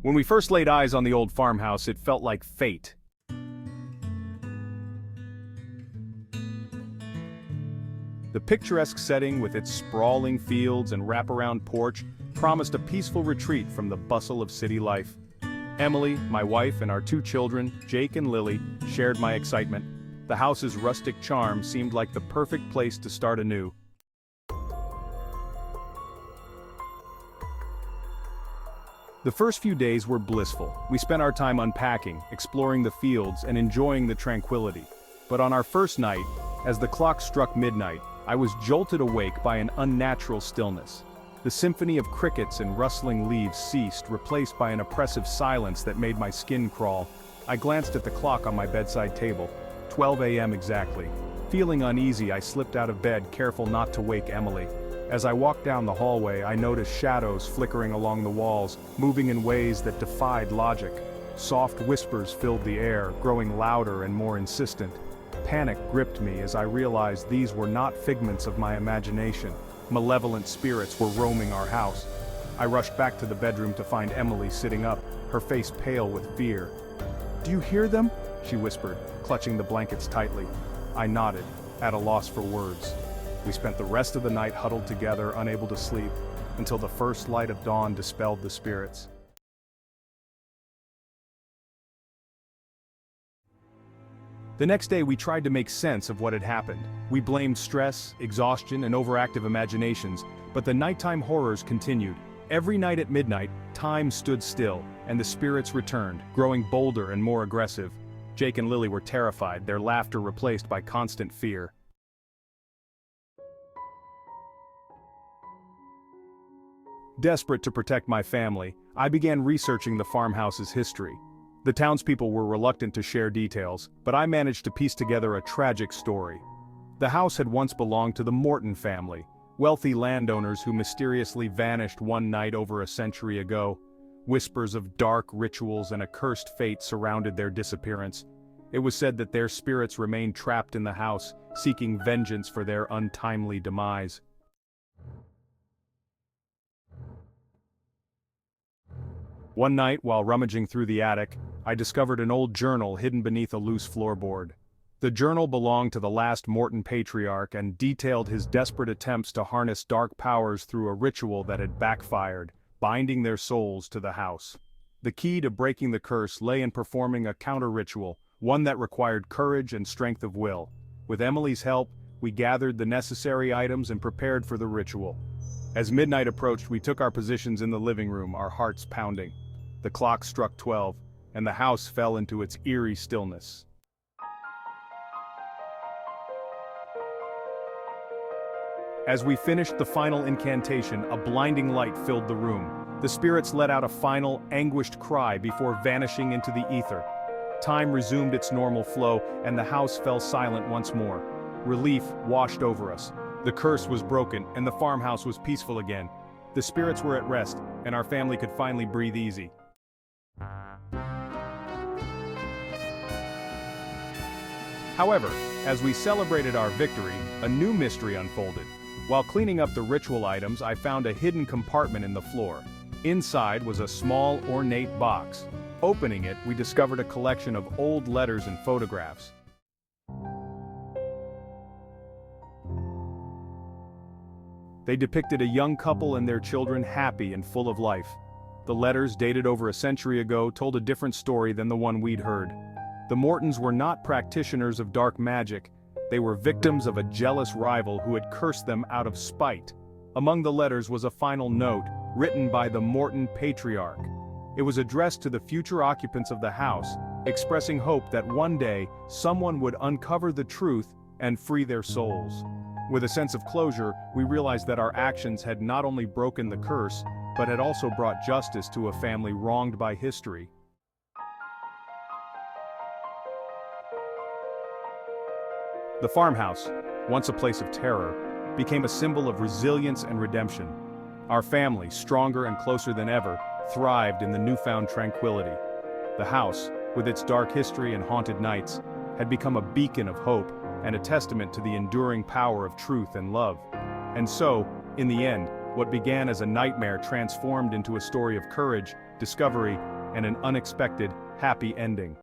When we first laid eyes on the old farmhouse, it felt like fate. The picturesque setting with its sprawling fields and wraparound porch promised a peaceful retreat from the bustle of city life. Emily, my wife, and our two children, Jake and Lily, shared my excitement. The house's rustic charm seemed like the perfect place to start anew. The first few days were blissful. We spent our time unpacking, exploring the fields, and enjoying the tranquility. But on our first night, as the clock struck midnight, I was jolted awake by an unnatural stillness. The symphony of crickets and rustling leaves ceased, replaced by an oppressive silence that made my skin crawl. I glanced at the clock on my bedside table. 12 a.m. exactly. Feeling uneasy, I slipped out of bed, careful not to wake Emily. As I walked down the hallway, I noticed shadows flickering along the walls, moving in ways that defied logic. Soft whispers filled the air, growing louder and more insistent. Panic gripped me as I realized these were not figments of my imagination. Malevolent spirits were roaming our house. I rushed back to the bedroom to find Emily sitting up, her face pale with fear. "Do you hear them?" she whispered, clutching the blankets tightly. I nodded, at a loss for words. We spent the rest of the night huddled together, unable to sleep, until the first light of dawn dispelled the spirits. The next day we tried to make sense of what had happened. We blamed stress, exhaustion, and overactive imaginations, but the nighttime horrors continued. Every night at midnight, time stood still, and the spirits returned, growing bolder and more aggressive. Jake and Lily were terrified, their laughter replaced by constant fear. Desperate to protect my family, I began researching the farmhouse's history. The townspeople were reluctant to share details, but I managed to piece together a tragic story. The house had once belonged to the Morton family, wealthy landowners who mysteriously vanished one night over a century ago. Whispers of dark rituals and a cursed fate surrounded their disappearance. It was said that their spirits remained trapped in the house, seeking vengeance for their untimely demise. One night, while rummaging through the attic, I discovered an old journal hidden beneath a loose floorboard. The journal belonged to the last Morton patriarch and detailed his desperate attempts to harness dark powers through a ritual that had backfired, binding their souls to the house. The key to breaking the curse lay in performing a counter-ritual, one that required courage and strength of will. With Emily's help, we gathered the necessary items and prepared for the ritual. As midnight approached, we took our positions in the living room, our hearts pounding. The clock struck 12, and the house fell into its eerie stillness. As we finished the final incantation, a blinding light filled the room. The spirits let out a final, anguished cry before vanishing into the ether. Time resumed its normal flow, and the house fell silent once more. Relief washed over us. The curse was broken, and the farmhouse was peaceful again. The spirits were at rest, and our family could finally breathe easy. However, as we celebrated our victory, a new mystery unfolded. While cleaning up the ritual items, I found a hidden compartment in the floor. Inside was a small, ornate box. Opening it, we discovered a collection of old letters and photographs. They depicted a young couple and their children happy and full of life. The letters, dated over a century ago, told a different story than the one we'd heard. The Mortons were not practitioners of dark magic. They were victims of a jealous rival who had cursed them out of spite. Among the letters was a final note, written by the Morton patriarch. It was addressed to the future occupants of the house, expressing hope that one day, someone would uncover the truth and free their souls. With a sense of closure, we realized that our actions had not only broken the curse, but had also brought justice to a family wronged by history. The farmhouse, once a place of terror, became a symbol of resilience and redemption. Our family, stronger and closer than ever, thrived in the newfound tranquility. The house, with its dark history and haunted nights, had become a beacon of hope and a testament to the enduring power of truth and love. And so, in the end, What began as a nightmare transformed into a story of courage, discovery, and an unexpected, happy ending.